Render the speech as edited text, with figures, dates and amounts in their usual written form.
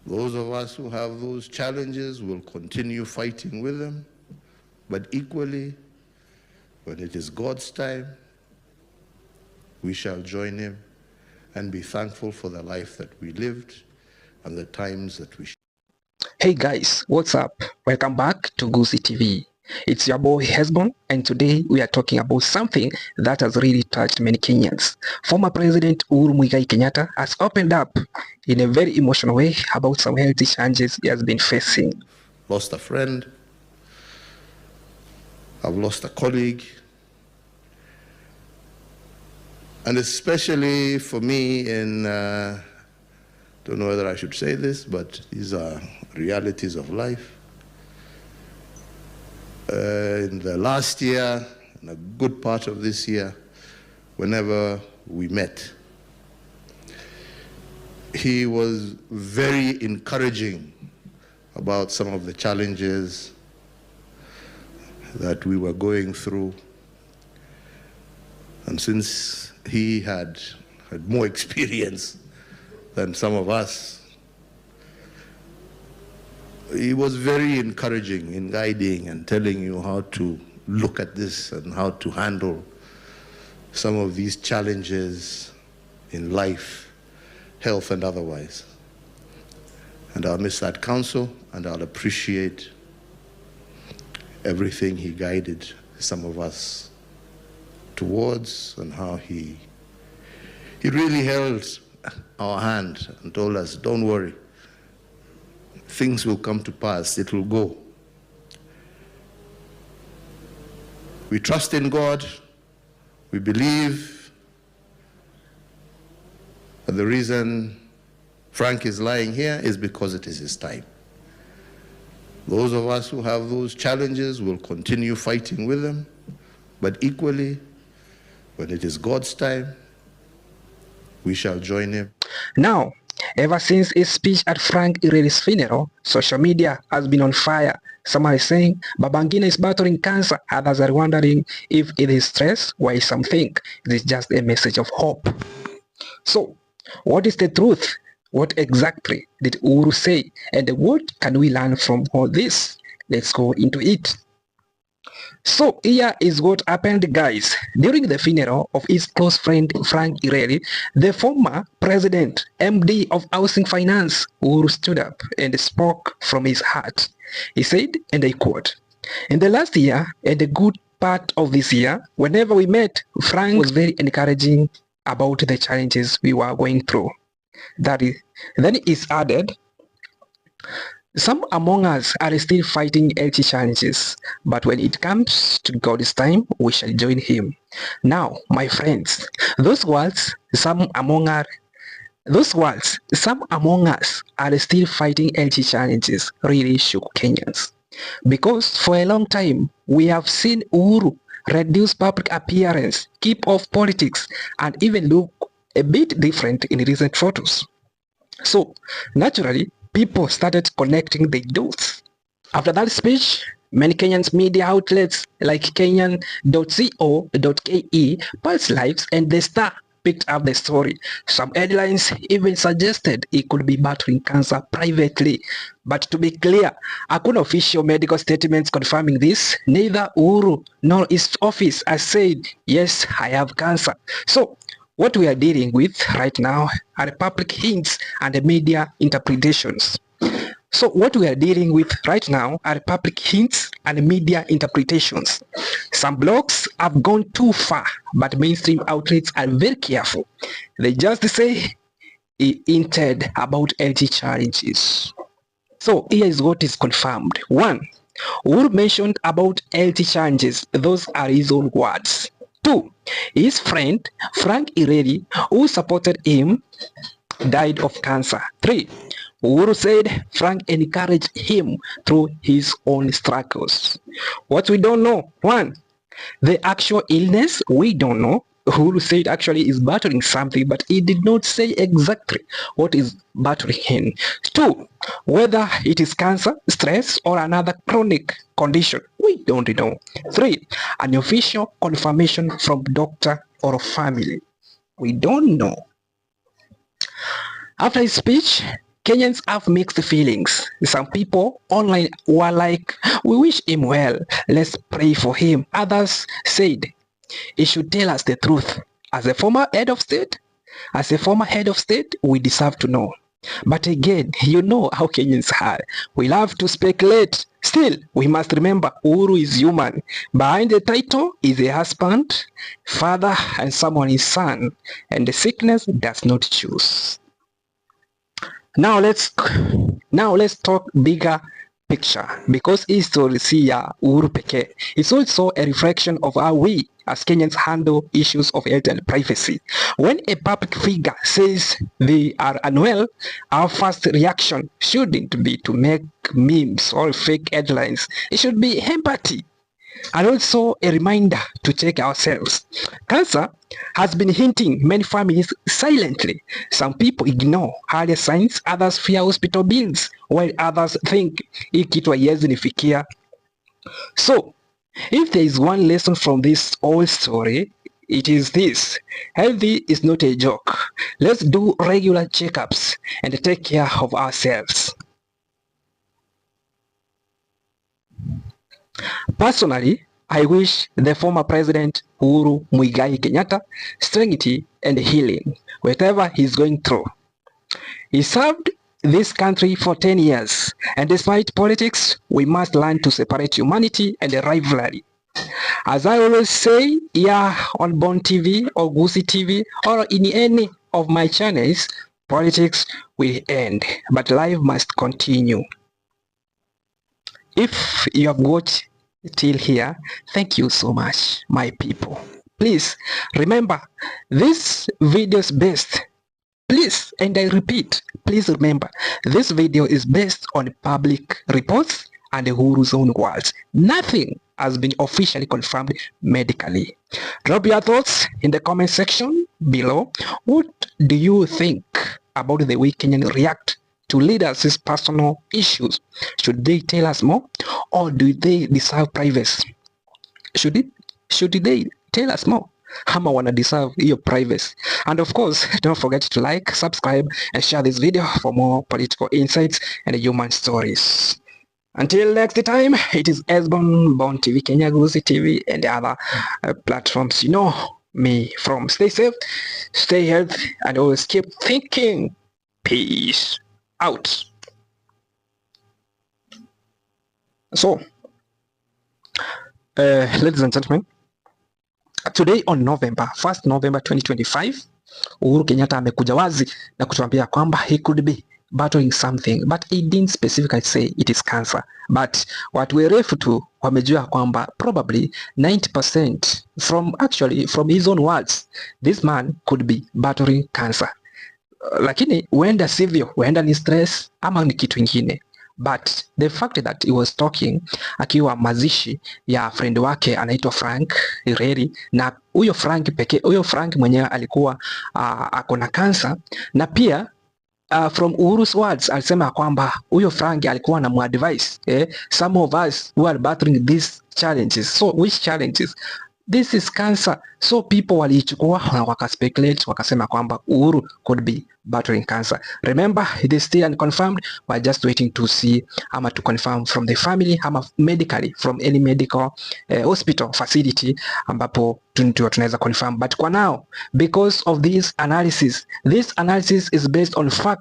Those of us who have those challenges will continue fighting with them, but equally, when it is God's time, we shall join him and be thankful for the life that we lived and the times that we. Hey guys, what's up? Welcome back to Goosey TV. It's your boy Hesbon, and today we are talking about something that has really touched many Kenyans. Former President Uhuru Muigai Kenyatta has opened up in a very emotional way about some health challenges he has been facing. Lost a friend, I've lost a colleague, and especially for me don't know whether I should say this, but these are realities of life. In the last year, and a good part of this year, whenever we met, he was very encouraging about some of the challenges that we were going through. And since he had more experience than some of us, he was very encouraging in guiding and telling you how to look at this and how to handle some of these challenges in life, health and otherwise. And I'll miss that counsel, and I'll appreciate everything he guided some of us towards, and how he really held our hand and told us, don't worry, things will come to pass, it will go. We trust in God, we believe that the reason Frank is lying here is because it is his time. Those of us who have those challenges will continue fighting with them, but equally, when it is God's time, we shall join him. Now, ever since his speech at Frank Ireri's funeral, social media has been on fire. Some are saying Babangina is battling cancer. Others are wondering if it is stress, while some think it is just a message of hope. So, what is the truth? What exactly did Uhuru say? And what can we learn from all this? Let's go into it. So here is what happened, guys. During the funeral of his close friend Frank Ireri, the former president, MD of Housing Finance, Uhuru stood up and spoke from his heart. He said, and I quote, "In the last year and a good part of this year, whenever we met, Frank was very encouraging about the challenges we were going through." Then he added, "Some among us are still fighting health challenges, but when it comes to God's time, we shall join him." Now, my friends, those words, some among us are still fighting health challenges, really shook Kenyans. Because for a long time, we have seen Uhuru reduce public appearance, keep off politics, and even look a bit different in recent photos. So, naturally, people started connecting the dots. After that speech, many Kenyan media outlets like Kenyan.co.ke, Pulse Lives, and The Star picked up the story. Some headlines even suggested he could be battling cancer privately. But to be clear, hakuna official medical statements confirming this. Neither Uhuru nor his office has said, "Yes, I have cancer." So, what we are dealing with right now are public hints and media interpretations. Some blogs have gone too far, but mainstream outlets are very careful. They just say he hinted about health challenges. So here is what is confirmed. 1. Uhuru mentioned about health challenges. Those are his own words. 2. His friend Frank Ireri, who supported him, died of cancer. 3. Uhuru said Frank encouraged him through his own struggles. What we don't know: 1. The actual illness, we don't know. Uhuru said actually is battling something, but he did not say exactly what is battling him. 2. Whether it is cancer, stress, or another chronic condition, we don't know. 3. An official confirmation from doctor or family, we don't know. After his speech, Kenyans have mixed feelings. Some people online were like, we wish him well, let's pray for him. Others said, he should tell us the truth. As a former head of state, we deserve to know. But again, you know how Kenyans are. We love to speculate. Still, we must remember Uhuru is human. Behind the title is a husband, father, and someone is son. And the sickness does not choose. Now let's talk bigger picture, because history si ya Uhuru pekee. It's also a reflection of how we as Kenyans handle issues of health and privacy. When a public figure says they are unwell, our first reaction shouldn't be to make memes or fake headlines. It should be empathy. And also a reminder to check ourselves. Cancer has been hitting many families silently. Some people ignore early signs, others fear hospital bills, while others think hii kitu haiwezi nifikia. So, if there is one lesson from this whole story, it is this: healthy is not a joke. Let's do regular checkups and take care of ourselves. Personally, I wish the former President Uhuru Muigai Kenyatta strength and healing, whatever he's going through. He served this country for 10 years, and despite politics, we must learn to separate humanity and rivalry. As I always say here on Bon TV or Gusi TV or in any of my channels, politics will end, but life must continue. If you have watched till here, thank you so much, my people. Please remember, this video is based, please, and I repeat, please remember, this video is based on public reports and Uhuru's own words. Nothing has been officially confirmed medically. Drop your thoughts in the comment section below. What do you think about the way Kenyans react to leaders' personal issues? Should they tell us more, or do they deserve privacy? Should they tell us more? Ama wanna deserve your privacy? And of course, don't forget to like, subscribe, and share this video for more political insights and human stories. Until next time, it is Hesbon, Bon TV, Kenya, Gusi TV, and other platforms. You know me from. Stay safe, stay healthy, and always keep thinking. Peace out. So, ladies and gentlemen, today on November 1st, November 2025, Uhuru Kenyatta amekuja wazi na kutuambia kwamba he could be battling something, but he didn't specifically say it is cancer. But watu werefu tu wamejua kwamba probably 90% from his own words, this man could be battling cancer. Lakini huenda sivyo, huenda ni stress ama ni kitu ingine. But the fact that he was talking akiwa mazishi ya friend wake anaitwa Frank Ireri, na huyo Frank mwenyewe alikuwa akona cancer, na pia from Uhuru's words alisema kwamba huyo Frank alikuwa na advice some of us who are battling these challenges. So which challenges? This is cancer. So people walichukua na wakaspekulate, wakasema kwamba Uhuru could be battling cancer. Remember, it is still unconfirmed. We're just waiting to see ama to confirm from the family ama medically from any medical hospital facility ambapo tunaweza confirm. But kwa now, because of this analysis is based on fact.